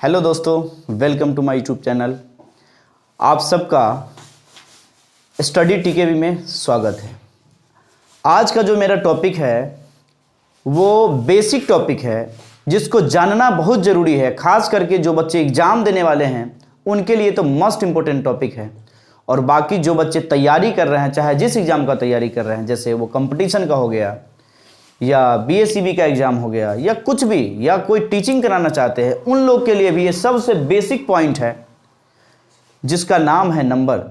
Hello दोस्तों, welcome to my YouTube channel. आप सबका स्टडी टीकेवी में स्वागत है। आज का जो मेरा टॉपिक है वो बेसिक टॉपिक है जिसको जानना बहुत ज़रूरी है। खास करके जो बच्चे एग्ज़ाम देने वाले हैं उनके लिए तो मस्ट इम्पोर्टेंट टॉपिक है। और बाकी जो बच्चे तैयारी कर रहे हैं, चाहे जिस एग्ज़ाम का तैयारी कर रहे हैं, जैसे वो कंपटीशन का हो गया या बीएससीबी का एग्ज़ाम हो गया या कुछ भी, या कोई टीचिंग कराना चाहते हैं, उन लोग के लिए भी ये सबसे बेसिक पॉइंट है जिसका नाम है नंबर।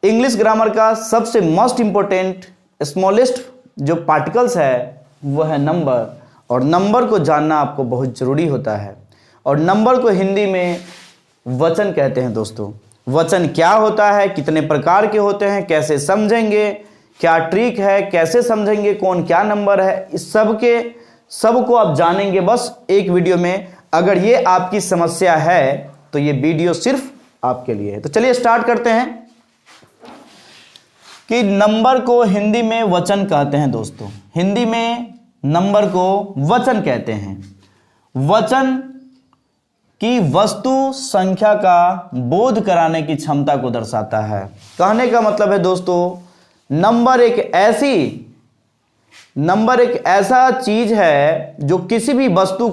इंग्लिश ग्रामर का सबसे मोस्ट इम्पोर्टेंट स्मॉलेस्ट जो पार्टिकल्स है वो है नंबर। और नंबर को जानना आपको बहुत ज़रूरी होता है। और नंबर को हिंदी में वचन कहते हैं दोस्तों। वचन क्या होता है, कितने प्रकार के होते हैं, कैसे समझेंगे, क्या ट्रिक है, कैसे समझेंगे, कौन क्या नंबर है, इस सबको आप जानेंगे बस एक वीडियो में। अगर ये आपकी समस्या है तो ये वीडियो सिर्फ आपके लिए है। तो चलिए स्टार्ट करते हैं कि नंबर को हिंदी में वचन कहते हैं दोस्तों। हिंदी में नंबर को वचन कहते हैं। वचन की वस्तु संख्या का बोध कराने की क्षमता को दर्शाता है। कहने का मतलब है दोस्तों, नंबर एक ऐसा चीज है जो किसी भी वस्तु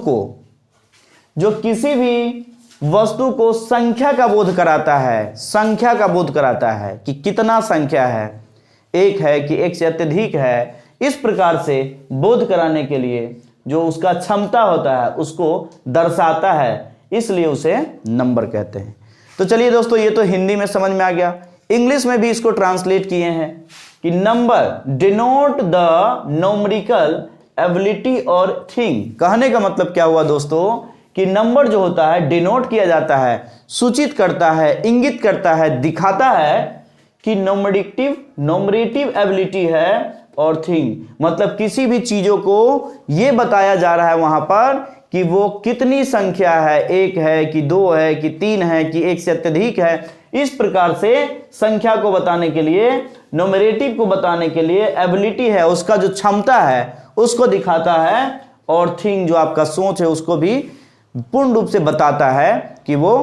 को संख्या का बोध कराता है। संख्या का बोध कराता है कि कितना संख्या है, एक है कि एक से अत्यधिक है। इस प्रकार से बोध कराने के लिए जो उसका क्षमता होता है उसको दर्शाता है, इसलिए उसे नंबर कहते हैं। तो चलिए दोस्तों, ये तो हिंदी में समझ में आ गया। इंग्लिश में भी इसको ट्रांसलेट किए हैं कि number denote the numerical ability और थिंग। कहने का मतलब क्या हुआ दोस्तों कि नंबर जो होता है डिनोट किया जाता है, सूचित करता है, इंगित करता है, दिखाता है कि नोमरेटिव एबिलिटी है और थिंग, मतलब किसी भी चीजों को यह बताया जा रहा है वहां पर कि वो कितनी संख्या है, एक है कि दो है कि तीन है कि एक से अत्यधिक है। इस प्रकार से संख्या को बताने के लिए, नोमरेटिव को बताने के लिए एबिलिटी है, उसका जो क्षमता है उसको दिखाता है। और थिंग जो आपका सोच है उसको भी पूर्ण रूप से बताता है कि वो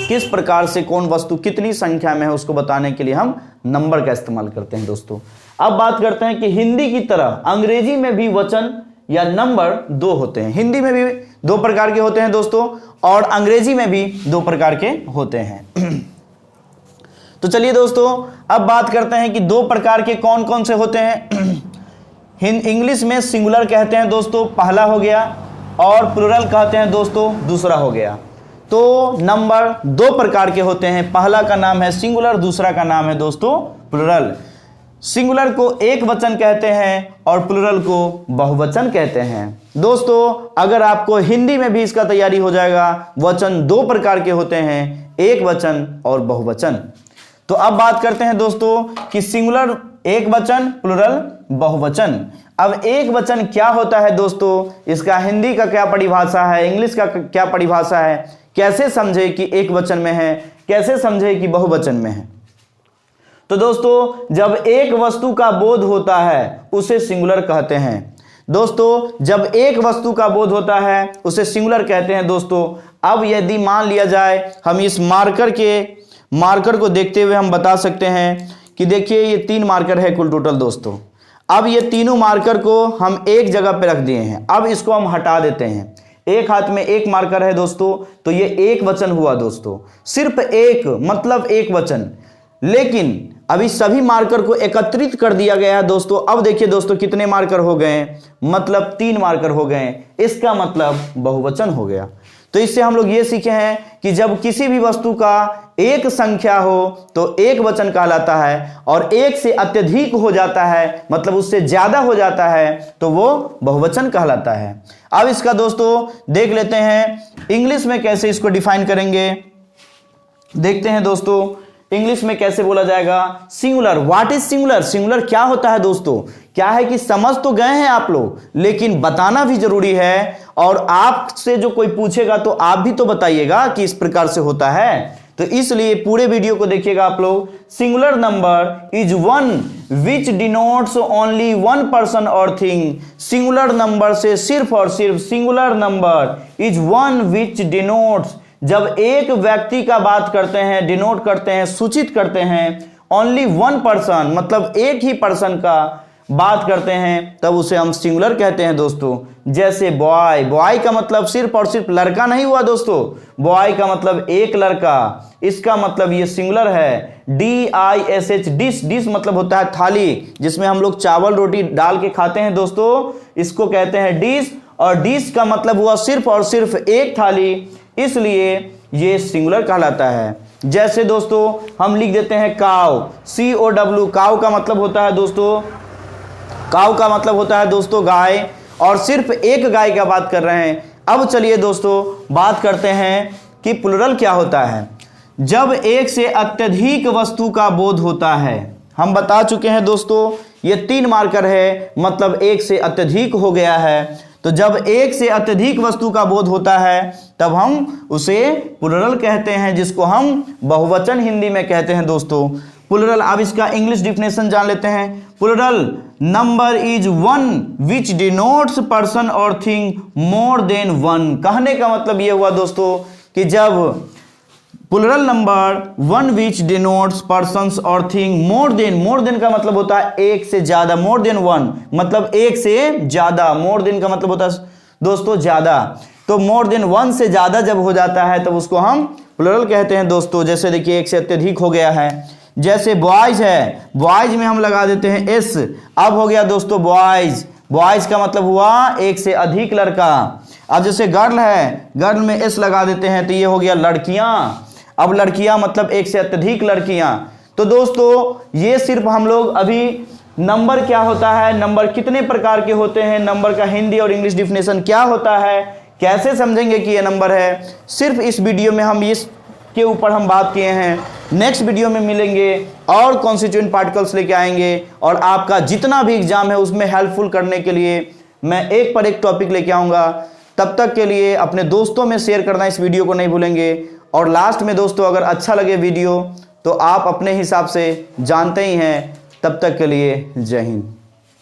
किस प्रकार से कौन वस्तु कितनी संख्या में है, उसको बताने के लिए हम नंबर का इस्तेमाल करते हैं दोस्तों। अब बात करते हैं कि हिंदी की तरह अंग्रेजी में भी वचन या नंबर दो होते हैं। हिंदी में भी दो प्रकार के होते हैं दोस्तों और अंग्रेजी में भी दो प्रकार के होते हैं। तो चलिए दोस्तों, अब बात करते हैं कि दो प्रकार के कौन कौन से होते हैं। इंग्लिश में सिंगुलर कहते हैं दोस्तों, पहला हो गया, और प्लूरल कहते हैं दोस्तों, दूसरा हो गया। तो नंबर दो प्रकार के होते हैं। पहला का नाम है सिंगुलर, दूसरा का नाम है दोस्तों प्लूरल। सिंगुलर को एक वचन कहते हैं और प्लूरल को बहुवचन कहते हैं। दोस्तों, अगर आपको हिंदी में भी इसका तैयारी हो जाएगा, वचन दो प्रकार के होते हैं, एक वचन और बहुवचन। तो अब बात करते हैं दोस्तों कि सिंगुलर एक वचन, प्लूरल बहुवचन। अब एक वचन क्या होता है दोस्तों, इसका हिंदी का क्या परिभाषा है, इंग्लिश का क्या परिभाषा है, कैसे समझे कि एक वचन में है, कैसे समझे कि बहुवचन में है। तो दोस्तों, जब एक वस्तु का बोध होता है उसे सिंगुलर कहते हैं। दोस्तों, जब एक वस्तु का बोध होता है उसे सिंगुलर कहते हैं दोस्तों। अब यदि मान लिया जाए, हम इस मार्कर को देखते हुए हम बता सकते हैं कि देखिए ये 3 मार्कर है कुल टोटल दोस्तों। अब ये तीनों मार्कर को हम एक जगह पे रख दिए हैं। अब इसको हम हटा देते हैं। एक हाथ में एक मार्कर है दोस्तों, तो ये एक वचन हुआ दोस्तों, सिर्फ एक, मतलब एक वचन। लेकिन अभी सभी मार्कर को एकत्रित कर दिया गया है दोस्तों। अब देखिए दोस्तों कितने मार्कर हो गए, मतलब 3 मार्कर हो गए। इसका मतलब बहुवचन हो गया। तो इससे हम लोग ये सीखे हैं कि जब किसी भी वस्तु का एक संख्या हो तो एक वचन कहलाता है, और एक से अत्यधिक हो जाता है, मतलब उससे ज्यादा हो जाता है, तो वो बहुवचन कहलाता है। अब इसका दोस्तों देख लेते हैं इंग्लिश में कैसे इसको डिफाइन करेंगे। देखते हैं दोस्तों इंग्लिश में कैसे बोला जाएगा। Singular, what is singular? Singular क्या होता है दोस्तों? क्या है कि समझ तो गए हैं आप लोग, लेकिन बताना भी जरूरी है। और आपसे जो कोई पूछेगा तो आप भी तो बताइएगा कि इस प्रकार से होता है। तो इसलिए पूरे वीडियो को देखिएगा आप लोग। Singular number is one which denotes only one person और थिंग। सिंगुलर नंबर से सिर्फ और सिर्फ singular number is one which denotes, जब एक व्यक्ति का बात करते हैं, डिनोट करते हैं, सूचित करते हैं, ओनली वन पर्सन मतलब एक ही पर्सन का बात करते हैं, तब उसे हम सिंगुलर कहते हैं दोस्तों। जैसे बॉय, बॉय का मतलब सिर्फ और सिर्फ लड़का नहीं हुआ दोस्तों, बॉय का मतलब एक लड़का, इसका मतलब ये सिंगुलर है। DISH डिश, डिश मतलब होता है थाली जिसमें हम लोग चावल रोटी डाल के खाते हैं दोस्तों, इसको कहते हैं डिश। और डिश का मतलब हुआ सिर्फ और सिर्फ एक थाली, इसलिए ये सिंगुलर कहलाता है। जैसे दोस्तों हम लिख देते हैं काव, COW, काव का मतलब होता है दोस्तों, काव का मतलब होता है दोस्तों गाय, और सिर्फ एक गाय का बात कर रहे हैं। अब चलिए दोस्तों बात करते हैं कि प्लुरल क्या होता है। जब एक से अत्यधिक वस्तु का बोध होता है, हम बता चुके हैं दोस्तों, ये 3 मार्कर है, मतलब एक से अत्यधिक हो गया है। तो जब एक से अत्यधिक वस्तु का बोध होता है तब हम उसे प्लुरल कहते हैं, जिसको हम बहुवचन हिंदी में कहते हैं दोस्तों प्लुरल। अब इसका इंग्लिश डिफिनेशन जान लेते हैं। Plural number is one which denotes person और थिंग मोर देन वन। कहने का मतलब यह हुआ दोस्तों कि जब plural number one which denotes persons और थिंग मोर देन का मतलब होता है एक से ज्यादा, मोर देन वन मतलब एक से ज्यादा, मोर देन का मतलब होता है दोस्तों ज्यादा। तो मोर देन वन से ज्यादा जब हो जाता है तब उसको हम प्लुरल कहते हैं दोस्तों। जैसे देखिए एक से अत्यधिक हो गया है, जैसे बॉयज है, बॉयज में हम लगा देते हैं एस, अब हो गया दोस्तों बॉयज, बॉयज का मतलब हुआ एक से अधिक लड़का। अब जैसे गर्ल है, गर्ल में एस लगा देते हैं तो ये हो गया लड़कियां, अब लड़कियां मतलब एक से अत्यधिक लड़कियां। तो दोस्तों ये सिर्फ हम लोग अभी नंबर क्या होता है, नंबर कितने प्रकार के होते हैं, नंबर का हिंदी और इंग्लिश डिफिनेशन क्या होता है, कैसे समझेंगे कि ये नंबर है, सिर्फ इस वीडियो में हम इस के ऊपर हम बात किए हैं। नेक्स्ट वीडियो में मिलेंगे और कॉन्स्टिट्यूएंट पार्टिकल्स लेके आएंगे, और आपका जितना भी एग्जाम है उसमें हेल्पफुल करने के लिए मैं एक पर एक टॉपिक लेके आऊँगा। तब तक के लिए अपने दोस्तों में शेयर करना इस वीडियो को नहीं भूलेंगे। और लास्ट में दोस्तों अगर अच्छा लगे वीडियो तो आप अपने हिसाब से जानते ही हैं। तब तक के लिए जय हिंद।